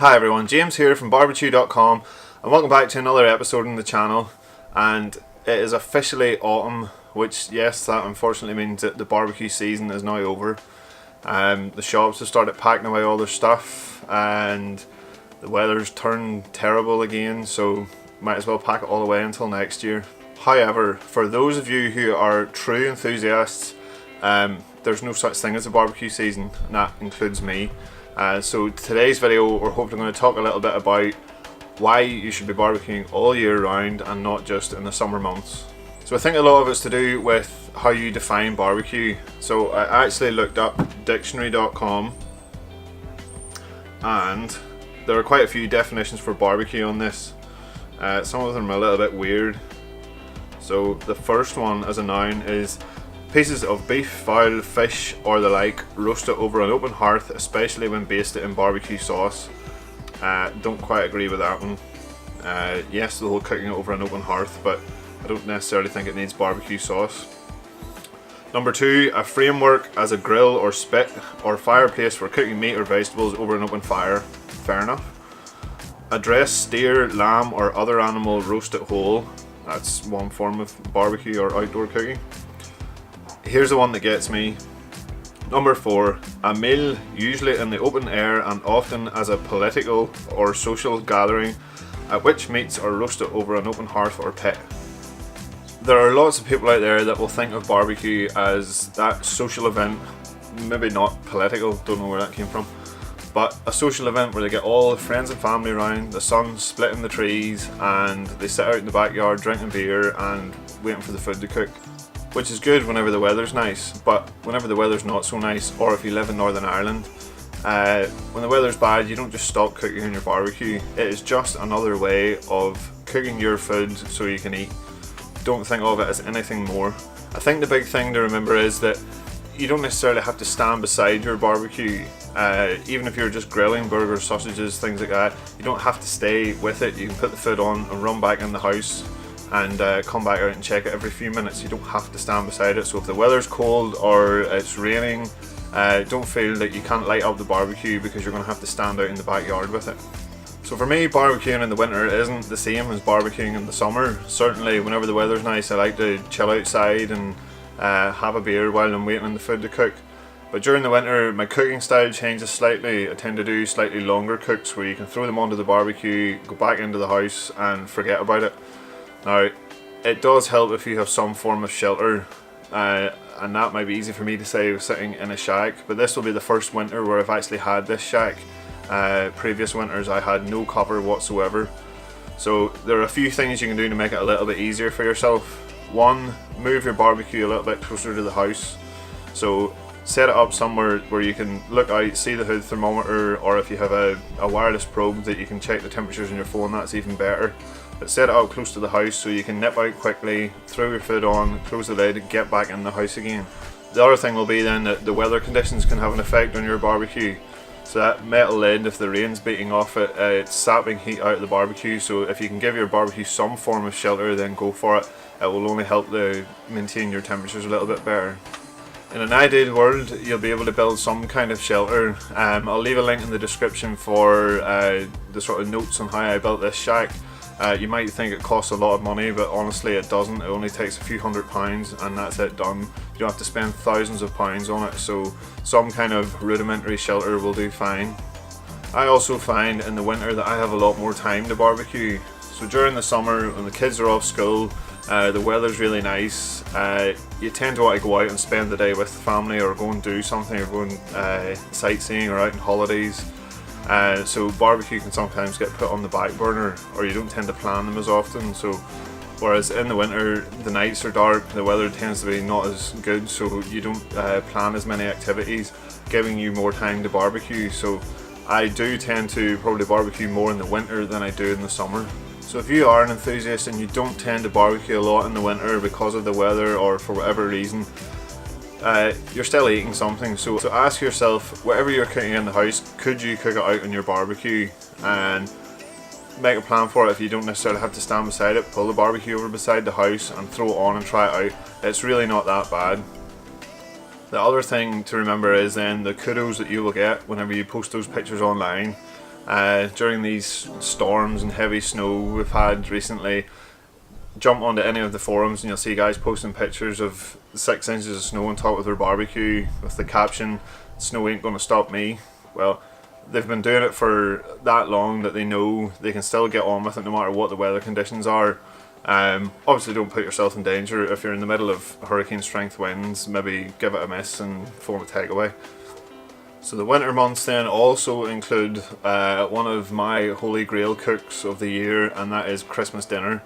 Hi everyone, James here from Barbechoo.com and welcome back to another episode on the channel. And it is officially autumn, which yes, that unfortunately means that the barbecue season is now over. The shops have started packing away all their stuff and the weather's turned terrible again, so might as well pack it all away until next year. However, for those of you who are true enthusiasts, there's no such thing as a barbecue season, and that includes me. So today's video we're hopefully going to talk a little bit about why you should be barbecuing all year round and not just in the summer months. So I think a lot of it's to do with how you define barbecue. So I actually looked up dictionary.com and there are quite a few definitions for barbecue on this. Some of them are a little bit weird. So the first one as a noun is pieces of beef, fowl, fish or the like roasted over an open hearth, especially when basted in barbecue sauce. Don't quite agree with that one. Yes, the whole cooking it over an open hearth, but I don't necessarily think it needs barbecue sauce. Number two, a framework as a grill or spit or fireplace for cooking meat or vegetables over an open fire. Fair enough. A dressed steer, lamb or other animal roasted whole. That's one form of barbecue or outdoor cooking. Here's the one that gets me. Number four, a meal usually in the open air and often as a political or social gathering at which meats are roasted over an open hearth or pit. There are lots of people out there that will think of barbecue as that social event, maybe not political, don't know where that came from, but a social event where they get all the friends and family around, the sun's splitting the trees and they sit out in the backyard drinking beer and waiting for the food to cook. Which is good whenever the weather's nice, but whenever the weather's not so nice, or if you live in Northern Ireland, when the weather's bad, you don't just stop cooking on your barbecue. It is just another way of cooking your food so you can eat. Don't think of it as anything more. I think the big thing to remember is that you don't necessarily have to stand beside your barbecue. Even if you're just grilling burgers, sausages, things like that, you don't have to stay with it. You can put the food on and run back in the house and come back out and check it every few minutes. You don't have to stand beside it. So if the weather's cold or it's raining, don't feel that you can't light up the barbecue because you're going to have to stand out in the backyard with it. So for me, barbecuing in the winter isn't the same as barbecuing in the summer. Certainly whenever the weather's nice, I like to chill outside and have a beer while I'm waiting on the food to cook. But during the winter, my cooking style changes slightly. I tend to do slightly longer cooks where you can throw them onto the barbecue, go back into the house and forget about it. Now, it does help if you have some form of shelter, and that might be easy for me to say sitting in a shack, but this will be the first winter where I've actually had this shack. Previous winters I had no cover whatsoever. So there are a few things you can do to make it a little bit easier for yourself. One, move your barbecue a little bit closer to the house. So set it up somewhere where you can look out, see the hood thermometer, or if you have a wireless probe that you can check the temperatures on your phone, that's even better. But set it up close to the house so you can nip out quickly, throw your food on, close the lid and get back in the house again. The other thing will be then that the weather conditions can have an effect on your barbecue. So that metal lid, if the rain's beating off it, it's sapping heat out of the barbecue, so if you can give your barbecue some form of shelter, then go for it. It will only help to maintain your temperatures a little bit better. In an ideal world, you'll be able to build some kind of shelter. I'll leave a link in the description for the sort of notes on how I built this shack. You might think it costs a lot of money, but honestly it doesn't. It only takes a few £100 and that's it done. You don't have to spend thousands of pounds on it, so some kind of rudimentary shelter will do fine. I also find in the winter that I have a lot more time to barbecue. So during the summer when the kids are off school, the weather's really nice, you tend to want to go out and spend the day with the family or go and do something or go and sightseeing or out on holidays. So barbecue can sometimes get put on the back burner, or you don't tend to plan them as often. So whereas in the winter the nights are dark, the weather tends to be not as good, so you don't plan as many activities, giving you more time to barbecue. So I do tend to probably barbecue more in the winter than I do in the summer. So if you are an enthusiast and you don't tend to barbecue a lot in the winter because of the weather or for whatever reason, you're still eating something. So ask yourself, whatever you're cooking in the house, could you cook it out on your barbecue? And make a plan for it. If you don't necessarily have to stand beside it, pull the barbecue over beside the house and throw it on and try it out. It's really not that bad. The other thing to remember is then the kudos that you will get whenever you post those pictures online. during these storms and heavy snow we've had recently. Jump onto any of the forums and you'll see guys posting pictures of 6 inches of snow on top of their barbecue with the caption, "Snow ain't gonna stop me." Well, they've been doing it for that long that they know they can still get on with it no matter what the weather conditions are. Obviously don't put yourself in danger. If you're in the middle of hurricane strength winds, maybe give it a miss and phone a takeaway. So the winter months then also include one of my holy grail cooks of the year, and that is Christmas dinner.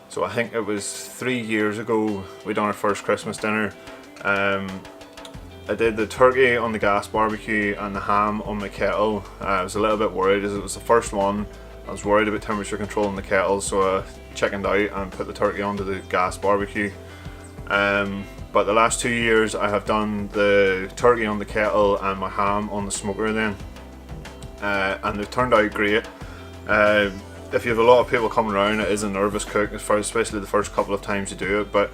So I think it was 3 years ago we done our first Christmas dinner. I did the turkey on the gas barbecue and the ham on the kettle. I was a little bit worried as it was the first one. I was worried about temperature control in the kettle, so I chickened out and put the turkey onto the gas barbecue. But the last 2 years I have done the turkey on the kettle and my ham on the smoker then. And they've turned out great. If you have a lot of people coming around, it is a nervous cook, especially the first couple of times you do it, but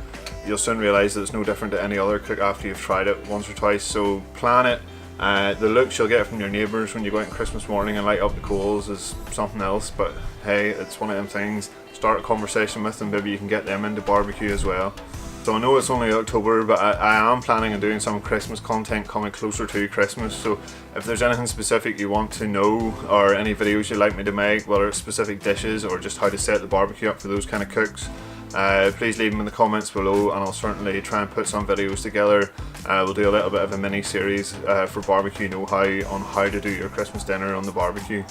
you'll soon realise that it's no different to any other cook after you've tried it once or twice. So plan it. The looks you'll get from your neighbours when you go out on Christmas morning and light up the coals is something else, but hey, it's one of them things. Start a conversation with them, maybe you can get them into barbecue as well. So I know it's only October, but I am planning on doing some Christmas content coming closer to Christmas. So if there's anything specific you want to know or any videos you'd like me to make, whether it's specific dishes or just how to set the barbecue up for those kind of cooks, please leave them in the comments below and I'll certainly try and put some videos together. We'll do a little bit of a mini series for barbecue know-how on how to do your Christmas dinner on the barbecue.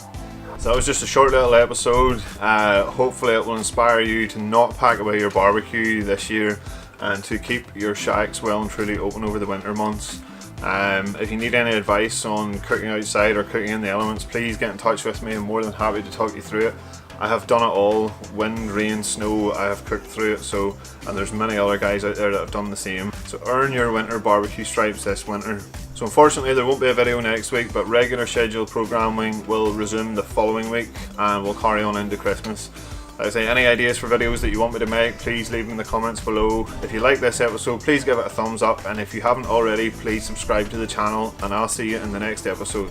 So that was just a short little episode. Hopefully it will inspire you to not pack away your barbecue this year and to keep your shacks well and truly open over the winter months. If you need any advice on cooking outside or cooking in the elements, please get in touch with me. I'm more than happy to talk you through it. I have done it all, wind, rain, snow, I have cooked through it, and there's many other guys out there that have done the same. So earn your winter barbecue stripes this winter. So unfortunately there won't be a video next week, but regular scheduled programming will resume the following week and we'll carry on into Christmas. Like I say, any ideas for videos that you want me to make, please leave them in the comments below. If you like this episode, please give it a thumbs up, and if you haven't already, please subscribe to the channel, and I'll see you in the next episode.